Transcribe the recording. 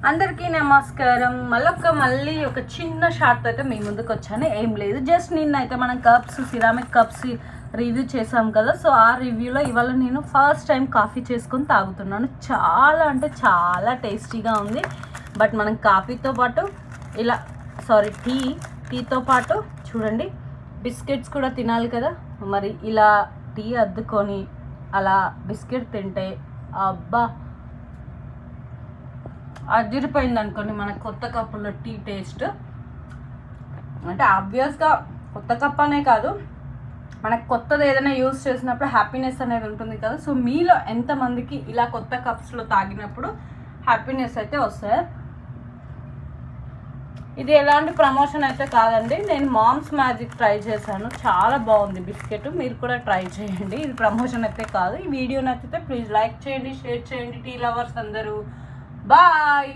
అందరికీ నమస్కారం. మళ్ళీ ఒక చిన్న షార్ట్ అయితే మీ ముందుకు వచ్చాను. ఏం లేదు, జస్ట్ నిన్నైతే మనం సిరామిక్ కప్స్ రివ్యూ చేసాం కదా. సో ఆ రివ్యూలో ఇవాళ నేను ఫస్ట్ టైం కాఫీ చేసుకొని తాగుతున్నాను. చాలా అంటే చాలా టేస్టీగా ఉంది. బట్ మనం కాఫీతో పాటు ఇలా టీతో పాటు చూడండి బిస్కెట్స్ కూడా తినాలి కదా. మరి ఇలా టీ అద్దుకొని అలా బిస్కెట్ తింటే అబ్బా అదిరిపోయింది అనుకోండి. మన కొత్త కప్పులో టీ టేస్ట్ అంటే ఆబ్వియస్గా కొత్త కప్ అనే కాదు, మనకు కొత్తది ఏదైనా యూజ్ చేసినప్పుడు హ్యాపీనెస్ అనేది ఉంటుంది కదా. సో మీలో ఎంతమందికి ఇలా కొత్త కప్స్లో తాగినప్పుడు హ్యాపీనెస్ అయితే వస్తాయి. ఇది ఎలాంటి ప్రమోషన్ అయితే కాదండి, నేను మామ్స్ మ్యాజిక్ ట్రై చేశాను, చాలా బాగుంది బిస్కెట్. మీరు కూడా ట్రై చేయండి. ఇది ప్రమోషన్ అయితే కాదు. ఈ వీడియో నచ్చితే ప్లీజ్ లైక్ చేయండి, షేర్ చేయండి. టీ లవర్స్ అందరూ బాయ్.